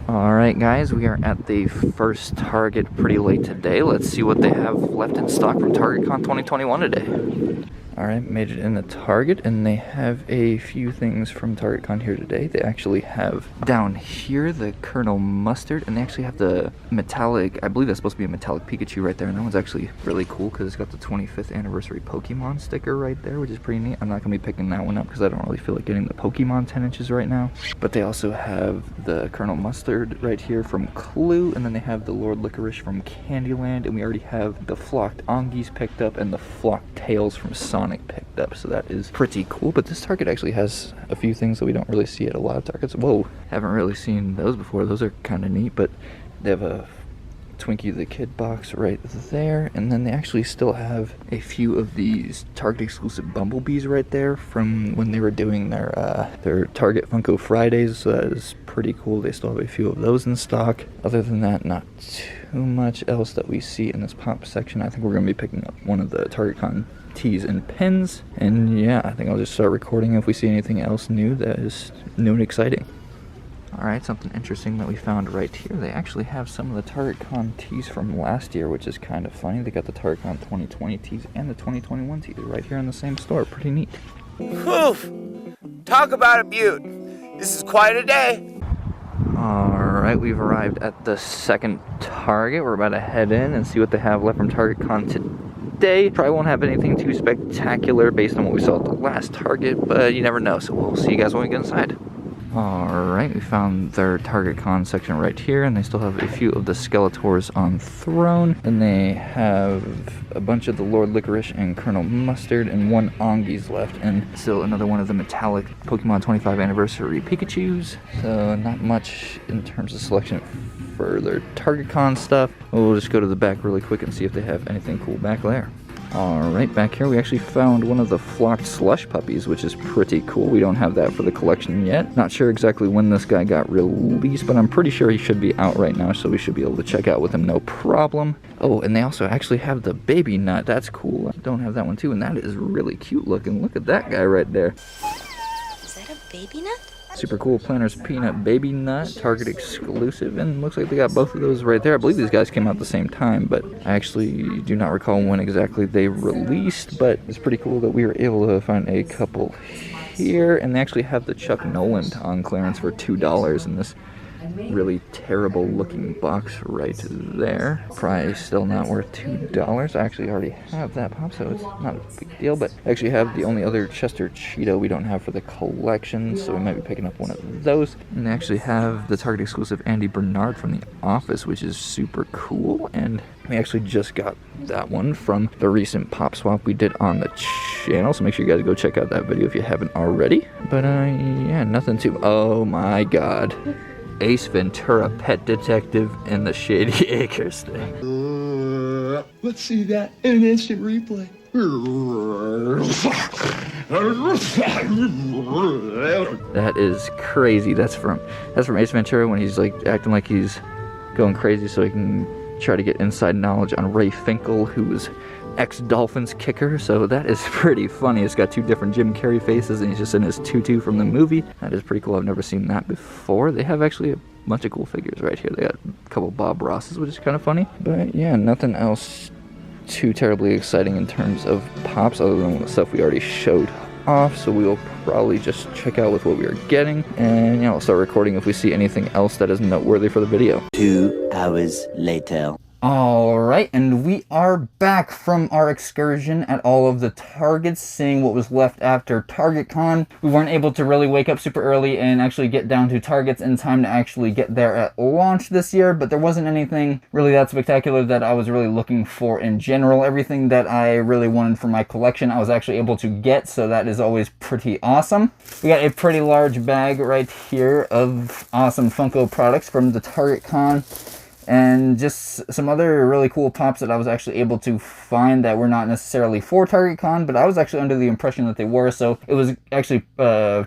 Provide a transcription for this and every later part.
Alright guys, we are at the first Target pretty late today. Let's see what they have left in stock from Target Con 2021 today. Alright, made it in the Target, and they have a few things from Target Con here today. They actually have down here the Colonel Mustard, and they actually have the metallic, I believe that's supposed to be a metallic Pikachu right there, and that one's actually really cool because it's got the 25th anniversary Pokemon sticker right there, which is pretty neat. I'm not going to be picking that one up because I don't really feel like getting the Pokemon 10 inches right now. But they also have the Colonel Mustard right here from Clue, and then they have the Lord Licorice from Candyland, and we already have the Flocked Ongies picked up and the Flocked Tails from Sonic picked up, so that is pretty cool. But this Target actually has a few things that we don't really see at a lot of Targets. Whoa, haven't really seen those before. Those are kind of neat, but they have a Twinkie the Kid box right there, and then they actually still have a few of these Target exclusive Bumblebees right there from when they were doing their Target Funko Fridays, so that is pretty cool. They still have a few of those in stock. Other than that, not too much else that we see in this pop section. I think we're going to be picking up one of the Target Con tees and pins, and yeah, I think I'll just start recording if we see anything else new that is new and exciting. Alright, something interesting that we found right here. They actually have some of the Target Con tees from last year, which is kind of funny. They got the Target Con 2020 tees and the 2021 tees right here in the same store. Pretty neat. Whew! Talk about a beaut. This is quite a day. Alright, we've arrived at the second Target. We're about to head in and see what they have left from Target Con today. Probably won't have anything too spectacular based on what we saw at the last Target, but you never know, so we'll see you guys when we get inside. Alright, we found their Target Con section right here, and they still have a few of the Skeletors on throne, and they have a bunch of the Lord Licorice and Colonel Mustard, and one Ongies left, and still another one of the metallic Pokemon 25 anniversary Pikachus. So not much in terms of selection for their Target Con stuff. We'll just go to the back really quick and see if they have anything cool back there. Alright, back here we actually found one of the flocked Slush puppies, which is pretty cool. We don't have that for the collection yet. Not sure exactly when this guy got released, but I'm pretty sure he should be out right now, so we should be able to check out with him no problem. Oh, and they also actually have the baby nut. That's cool. I don't have that one too, and that is really cute looking. Look at that guy right there. Is that a baby nut? Super cool Planters Peanut Baby Nut, Target exclusive, and looks like they got both of those right there. I believe these guys came out at the same time, but I actually do not recall when exactly they released, but it's pretty cool that we were able to find a couple here, and they actually have the Chuck Noland on clearance for $2 in this really terrible looking box right there. Price still not worth $2. I actually already have that pop, so it's not a big deal, but I actually have the only other Chester Cheeto we don't have for the collection, so we might be picking up one of those. And they actually have the Target exclusive Andy Bernard from The Office, which is super cool, and we actually just got that one from the recent pop swap we did on the channel, so make sure you guys go check out that video if you haven't already. But yeah, nothing too, oh my god. Ace Ventura, Pet Detective, and the Shady Acres thing. Let's see that in an instant replay. That is crazy. That's from Ace Ventura when he's like acting like he's going crazy so he can try to get inside knowledge on Ray Finkel, who's ex-Dolphins kicker, so that is pretty funny. It's got two different Jim Carrey faces, and he's just in his tutu from the movie. That is pretty cool. I've never seen that before. They have actually a bunch of cool figures right here. They got a couple Bob Rosses, which is kind of funny. But yeah, nothing else too terribly exciting in terms of pops other than the stuff we already showed off, so we will probably just check out with what we are getting, and yeah, we'll start recording if we see anything else that is noteworthy for the video. 2 hours later. Alright, and we are back from our excursion at all of the Targets, seeing what was left after Target Con. We weren't able to really wake up super early and actually get down to Targets in time to actually get there at launch this year, but there wasn't anything really that spectacular that I was really looking for in general. Everything that I really wanted for my collection I was actually able to get, so that is always pretty awesome. We got a pretty large bag right here of awesome Funko products from the Target Con, and just some other really cool pops that I was actually able to find that were not necessarily for Target Con, but I was actually under the impression that they were, so it was actually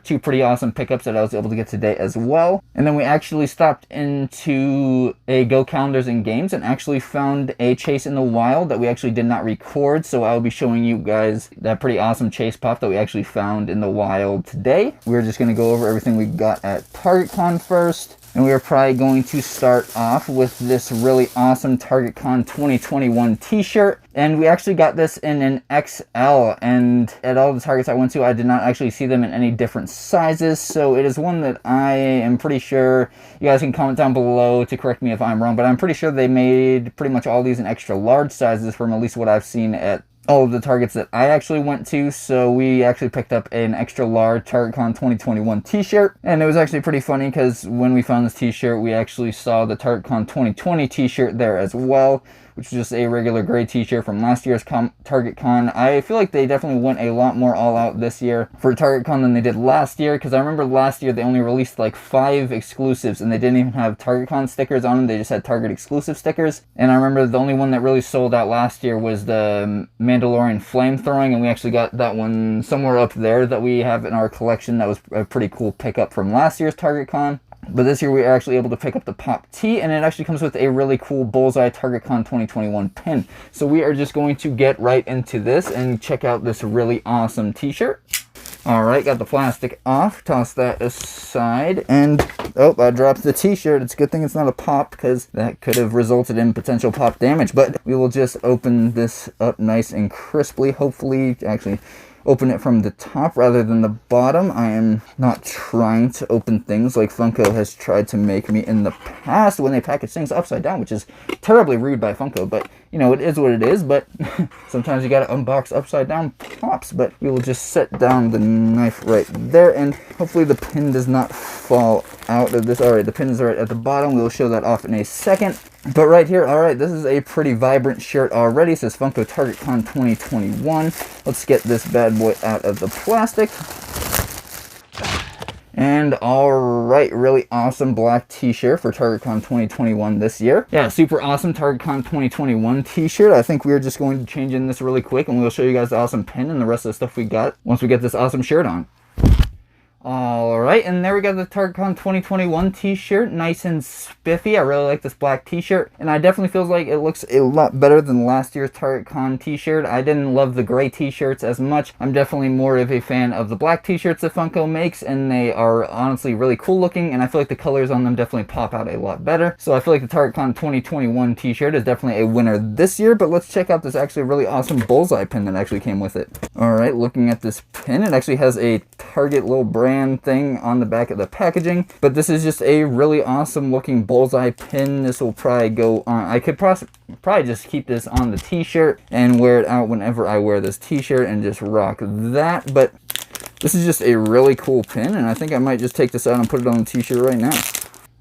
two pretty awesome pickups that I was able to get today as well. And then we actually stopped into a Go Calendars and Games and actually found a chase in the wild that we actually did not record, so I'll be showing you guys that pretty awesome chase pop that we actually found in the wild today. We're just going to go over everything we got at Target Con first. And we are probably going to start off with this really awesome Target Con 2021 t-shirt. And we actually got this in an XL, and at all the Targets I went to, I did not actually see them in any different sizes. So it is one that I am pretty sure, you guys can comment down below to correct me if I'm wrong, but I'm pretty sure they made pretty much all these in extra large sizes from at least what I've seen at all of the Targets that I actually went to. So we actually picked up an extra large Target Con 2021 t-shirt, and it was actually pretty funny because when we found this t-shirt, we actually saw the Target Con 2020 t-shirt there as well, which was just a regular gray t-shirt from last year's Target Con. I feel like they definitely went a lot more all out this year for Target Con than they did last year, because I remember last year they only released like 5 exclusives and they didn't even have Target Con stickers on them. They just had Target exclusive stickers. And I remember the only one that really sold out last year was the Mandalorian flamethrowing, and we actually got that one somewhere up there that we have in our collection. That was a pretty cool pickup from last year's Target Con. But this year we are actually able to pick up the Pop Tee, and it actually comes with a really cool Bullseye Target Con 2021 pin. So we are just going to get right into this and check out this really awesome t-shirt. Alright, got the plastic off, toss that aside, and oh, I dropped the t-shirt. It's a good thing it's not a pop, because that could have resulted in potential pop damage. But we will just open this up nice and crisply, hopefully, actually open it from the top rather than the bottom. I am not trying to open things like Funko has tried to make me in the past when they package things upside down, which is terribly rude by Funko, but you know, it is what it is. But sometimes you gotta unbox upside down pops. But we will just set down the knife right there, and hopefully the pin does not fall out of this. Alright, the pin is right at the bottom. We'll show that off in a second. But right here, alright, this is a pretty vibrant shirt already. It says Funko Target Con 2021. Let's get this bad boy out of the plastic. And alright, really awesome black t-shirt for Target Con 2021 this year. Yeah, super awesome Target Con 2021 t-shirt. I think we're just going to change in this really quick, and we'll show you guys the awesome pin and the rest of the stuff we got once we get this awesome shirt on. Alright, and there we got the Target Con 2021 t-shirt, nice and spiffy. I really like this black t-shirt, and I definitely feels like it looks a lot better than last year's Target Con t-shirt. I didn't love the gray t-shirts as much. I'm definitely more of a fan of the black t-shirts that Funko makes, and they are honestly really cool looking, and I feel like the colors on them definitely pop out a lot better. So I feel like the Target Con 2021 t-shirt is definitely a winner this year. But let's check out this actually really awesome Bullseye pin that actually came with it. Alright, looking at this pin, it actually has a Target little brand thing on the back of the packaging, but this is just a really awesome looking Bullseye pin. This will probably go on, I could probably just keep this on the t-shirt and wear it out whenever I wear this t-shirt and just rock that. But this is just a really cool pin, and I think I might just take this out and put it on the t-shirt right now.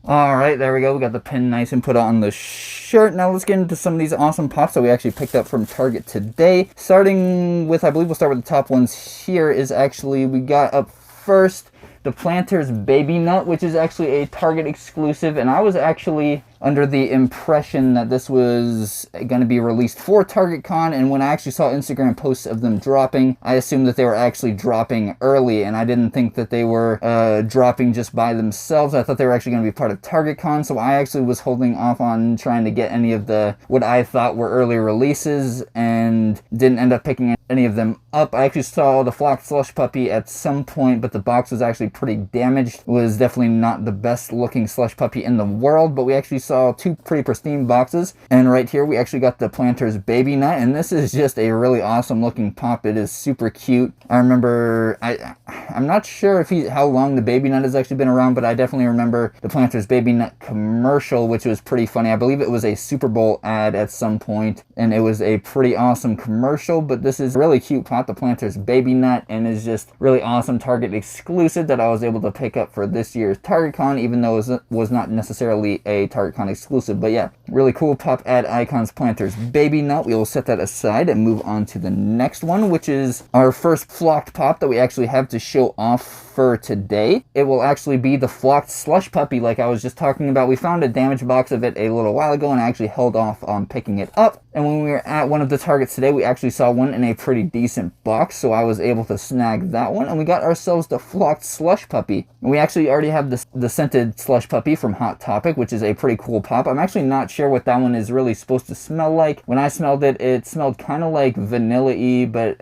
Alright, there we go. We got the pin nice and put on the shirt. Now let's get into some of these awesome pops that we actually picked up from Target today. Starting with, I believe we'll start with the top ones here, is actually, we got up first the Planters Baby Nut, which is actually a Target exclusive, and I was actually under the impression that this was going to be released for Target Con, and when I actually saw Instagram posts of them dropping, I assumed that they were actually dropping early, and I didn't think that they were dropping just by themselves. I thought they were actually going to be part of Target Con, so I actually was holding off on trying to get any of the what I thought were early releases, and didn't end up picking any of them up. I actually saw the Flocked Slush Puppy at some point, but the box was actually pretty damaged. It was definitely not the best looking slush puppy in the world, but we actually saw 2 pretty pristine boxes. And right here we actually got the Planters Baby Nut, and this is just a really awesome looking pop. It is super cute. I remember, I'm not sure if how long the Baby Nut has actually been around, but I definitely remember the Planters Baby Nut commercial, which was pretty funny. I believe it was a Super Bowl ad at some point, and it was a pretty awesome commercial. But this is a really cute pop, the Planters Baby Nut, and is just really awesome Target exclusive that I was able to pick up for this year's Target Con, even though it was not necessarily a Target Con exclusive. But yeah, really cool pop ad icons Planters Baby Nut. We will set that aside and move on to the next one, which is our first flocked pop that we actually have to show off for today. It will actually be the Flocked Slush Puppy, like I was just talking about. We found a damaged box of it a little while ago, and I actually held off on picking it up. And when we were at one of the Targets today, we actually saw one in a pretty decent box, so I was able to snag that one, and we got ourselves the Flocked Slush Puppy. And we actually already have the scented Slush Puppy from Hot Topic, which is a pretty cool pop. I'm actually not sure what that one is really supposed to smell like. When I smelled it, it smelled kind of like vanilla-y, but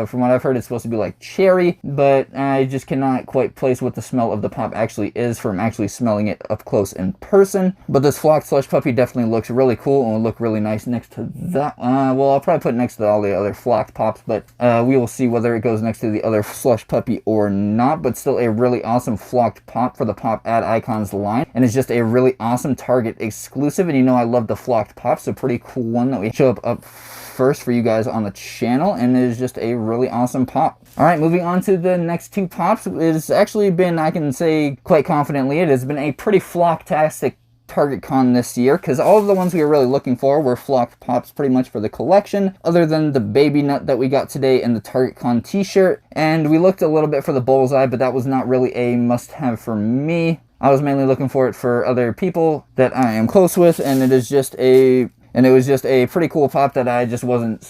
from what I've heard, it's supposed to be like cherry, but I just cannot cannot quite place what the smell of the pop actually is from actually smelling it up close in person. But this Flocked Slush puppy definitely looks really cool and will look really nice next to that. Well, I'll probably put it next to all the other Flocked pops, but we will see whether it goes next to the other Slush puppy or not. But still a really awesome Flocked pop for the Pop Ad Icons line, and it's just a really awesome Target exclusive. And you know I love the Flocked pop, so pretty cool one that we show up first for you guys on the channel, and it is just a really awesome pop. All right, moving on to the next two pops. It's actually been, I can say quite confidently, it has been a pretty flocktastic Target Con this year, because all of the ones we were really looking for were flocked pops pretty much for the collection, other than the baby nut that we got today and the Target Con t-shirt. And we looked a little bit for the Bullseye, but that was not really a must-have for me. I was mainly looking for it for other people that I am close with, and it was just a pretty cool pop that I just wasn't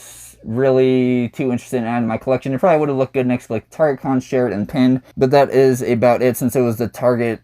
really too interested in adding to my collection. It probably would have looked good next to like Target Con shirt and pin, but that is about it, since it was the Target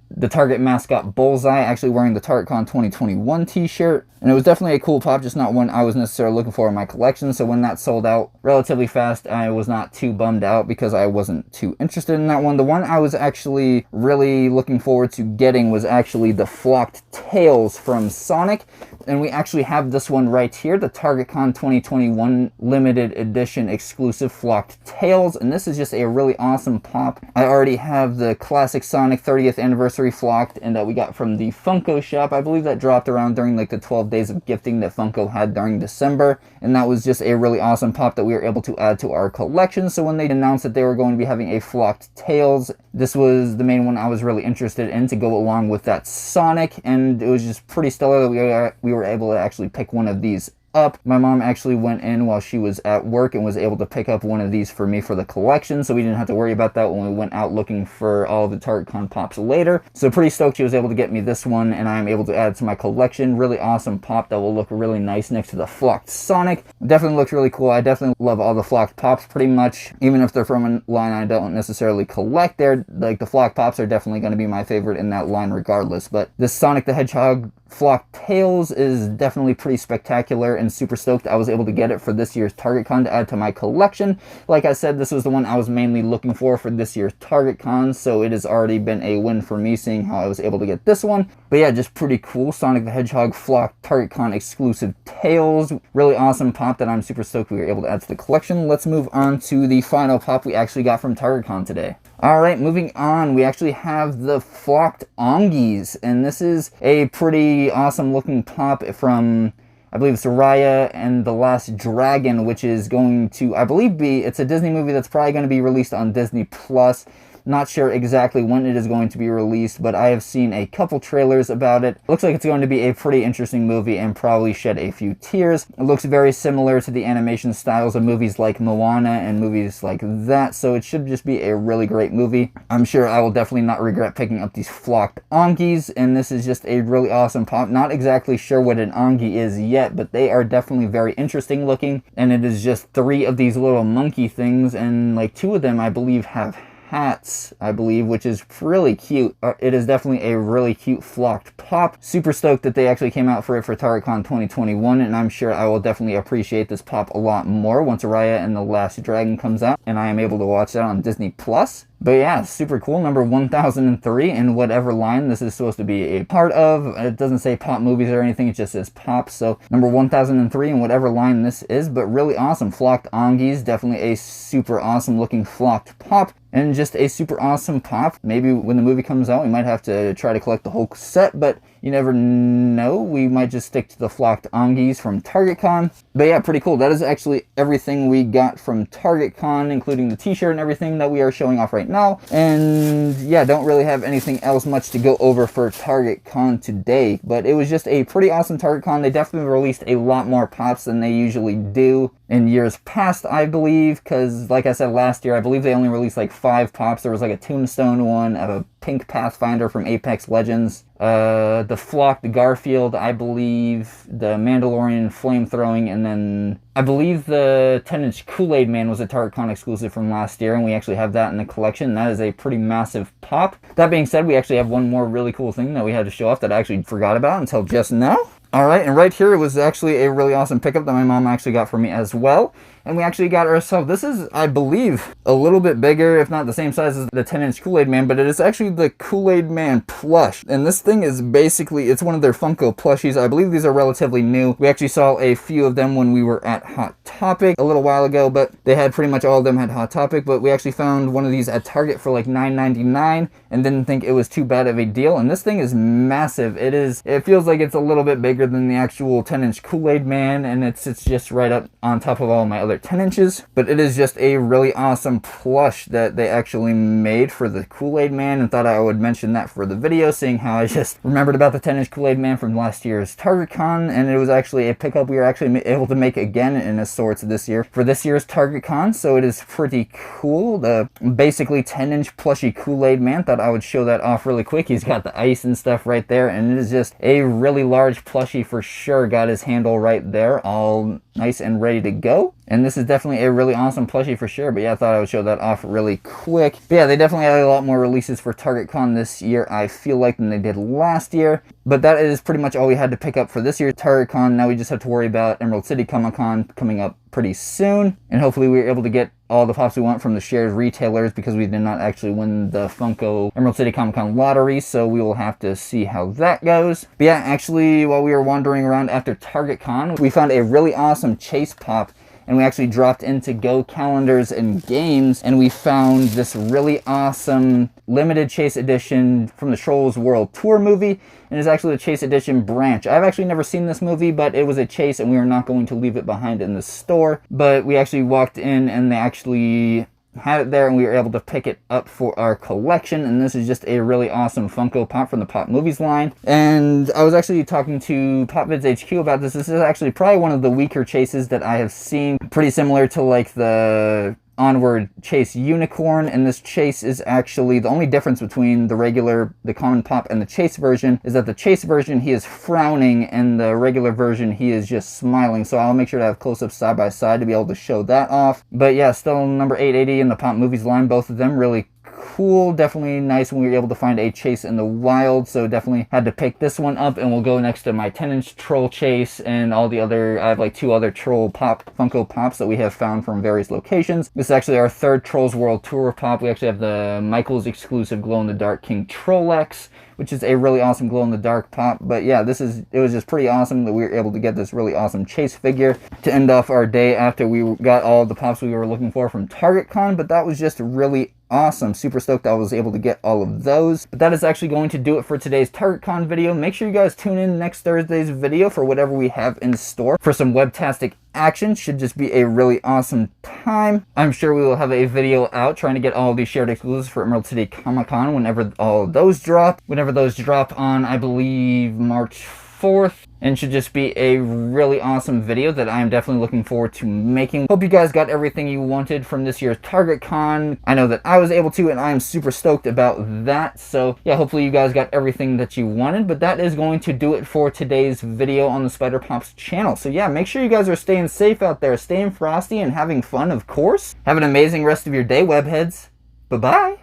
mascot Bullseye actually wearing the Target Con 2021 t-shirt. And it was definitely a cool pop, just not one I was necessarily looking for in my collection. So when that sold out relatively fast, I was not too bummed out because I wasn't too interested in that one. The one I was actually really looking forward to getting was actually the Flocked Tails from Sonic. And we actually have this one right here, the Target Con 2021 limited edition exclusive Flocked Tails. And this is just a really awesome pop. I already have the classic Sonic 30th anniversary flocked, and that we got from the Funko shop. I believe that dropped around during like the 12 days of gifting that Funko had during December. And that was just a really awesome pop that we were able to add to our collection. So when they announced that they were going to be having a Flocked Tails, this was the main one I was really interested in to go along with that Sonic. And it was just pretty stellar that we were able to actually pick one of these up. My mom actually went in while she was at work and was able to pick up one of these for me for the collection, so we didn't have to worry about that when we went out looking for all of the Target Con pops later. So pretty stoked she was able to get me this one, and I'm able to add it to my collection. Really awesome pop that will look really nice next to the Flocked Sonic. Definitely looks really cool. I definitely love all the Flocked pops pretty much, even if they're from a line I don't necessarily collect. They're like, the Flocked pops are definitely going to be my favorite in that line regardless. But this Sonic the Hedgehog Flocked Tails is definitely pretty spectacular, and super stoked I was able to get it for this year's Target Con to add to my collection. Like I said, this was the one I was mainly looking for this year's Target Con, so it has already been a win for me seeing how I was able to get this one. But yeah, just pretty cool. Sonic the Hedgehog Flocked Target Con exclusive Tails. Really awesome pop that I'm super stoked we were able to add to the collection. Let's move on to the final pop we actually got from Target Con today. Alright, moving on, we actually have the Flocked Ongies, and this is a pretty awesome looking pop from, I believe it's Raya and the Last Dragon, which is going to, I believe, it's a Disney movie that's probably going to be released on Disney Plus. Not sure exactly when it is going to be released, but I have seen a couple trailers about it. Looks like it's going to be a pretty interesting movie and probably shed a few tears. It looks very similar to the animation styles of movies like Moana and movies like that, so it should just be a really great movie. I'm sure I will definitely not regret picking up these Flocked Ongies, and this is just a really awesome pop. Not exactly sure what an Ongie is yet, but they are definitely very interesting looking, and it is just 3 of these little monkey things, and like 2 of them I believe have hats, I believe, which is really cute. It is definitely a really cute flocked pop. Super stoked that they actually came out for it for Target Con 2021, and I'm sure I will definitely appreciate this pop a lot more once Raya and the Last Dragon comes out and I am able to watch that on Disney Plus. But yeah, super cool. Number 1003 in whatever line this is supposed to be a part of. It doesn't say pop movies or anything, it just says pop. So number 1003 in whatever line this is, but really awesome. Flocked Ongies, definitely a super awesome looking flocked pop. And just a super awesome pop. Maybe when the movie comes out, we might have to try to collect the whole set, but you never know. We might just stick to the Flocked Ongies from Target Con. But yeah, pretty cool. That is actually everything we got from Target Con, including the t-shirt and everything that we are showing off right now. And yeah, don't really have anything else much to go over for Target Con today. But it was just a pretty awesome Target Con. They definitely released a lot more pops than they usually do in years past, I believe, because like I said last year, I believe they only released like 5 pops. There was like a Tombstone one, a pink Pathfinder from Apex Legends, the Flocked Garfield, I believe, the Mandalorian flamethrowing, and then I believe the 10-inch Kool-Aid Man was a Target Con exclusive from last year, and we actually have that in the collection. That is a pretty massive pop. That being said, we actually have one more really cool thing that we had to show off that I actually forgot about until just now. Alright, and right here was actually a really awesome pickup that my mom actually got for me as well. And we actually got ourselves, this is, I believe, a little bit bigger, if not the same size as the 10-inch Kool-Aid Man, but it is actually the Kool-Aid Man Plush. And this thing is basically, it's one of their Funko plushies. I believe these are relatively new. We actually saw a few of them when we were at Hot Topic a little while ago, but they had pretty much all of them had Hot Topic, but we actually found one of these at Target for like $9.99 and didn't think it was too bad of a deal. And this thing is massive. It feels like it's a little bit bigger than the actual 10-inch Kool-Aid Man, and it sits just right up on top of all my other 10 inches. But it is just a really awesome plush that they actually made for the Kool-Aid Man, and thought I would mention that for the video, seeing how I just remembered about the 10-inch Kool-Aid Man from last year's Target Con, and it was actually a pickup we were actually able to make again in a sorts this year for this year's Target Con. So it is pretty cool. The basically 10-inch plushy Kool-Aid Man. Thought I would show that off really quick. He's got the ice and stuff right there, and it is just a really large plushie for sure. Got his handle right there, all nice and ready to go. And this is definitely a really awesome plushie for sure. But yeah, I thought I would show that off really quick. But yeah, they definitely had a lot more releases for Target Con this year, I feel like, than they did last year. But that is pretty much all we had to pick up for this year's Target Con. Now we just have to worry about Emerald City Comic Con coming up pretty soon. And hopefully we were able to get all the pops we want from the shared retailers, because we did not actually win the Funko Emerald City Comic Con lottery, so we will have to see how that goes. But yeah, actually, while we were wandering around after Target Con, we found a really awesome chase pop, and we actually dropped into Go Calendars and Games, and we found this really awesome limited chase edition from the Trolls World Tour movie, and it's actually the Chase Edition branch. I've actually never seen this movie, but it was a chase, and we were not going to leave it behind in the store. But we actually walked in, and they actually had it there, and we were able to pick it up for our collection. And this is just a really awesome Funko Pop from the Pop Movies line. And I was actually talking to PopVids HQ about this. This is actually probably one of the weaker chases that I have seen. Pretty similar to like the Onward Chase Unicorn, and this chase is actually the only difference between the common pop and the chase version is that the chase version he is frowning, and the regular version he is just smiling. So I'll make sure to have close-ups side by side to be able to show that off. But yeah, still number 880 in the Pop Movies line, both of them really cool. Definitely nice when we were able to find a chase in the wild, so definitely had to pick this one up, and we'll go next to my 10-inch troll chase and all the other, I have like 2 other troll pop Funko Pops that we have found from various locations. This is actually our 3rd Trolls World Tour pop. We actually have the Michaels exclusive glow-in-the-dark King Trollex, which is a really awesome glow-in-the-dark pop. But yeah, it was just pretty awesome that we were able to get this really awesome chase figure to end off our day after we got all the pops we were looking for from Target Con. But that was just really awesome. Super stoked I was able to get all of those. But that is actually going to do it for today's Target Con video. Make sure you guys tune in next Thursday's video for whatever we have in store for some webtastic action. Should just be a really awesome time. I'm sure we will have a video out trying to get all of these shared exclusives for Emerald City Comic Con whenever all those drop. Whenever those drop on, I believe, March 4th. And should just be a really awesome video that I am definitely looking forward to making. Hope you guys got everything you wanted from this year's Target Con. I know that I was able to, and I am super stoked about that. So yeah, hopefully you guys got everything that you wanted. But that is going to do it for today's video on the Spider Pops channel. So yeah, make sure you guys are staying safe out there, staying frosty, and having fun, of course. Have an amazing rest of your day, webheads. Bye-bye.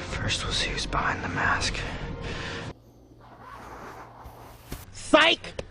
First we'll see who's behind the mask. Psych!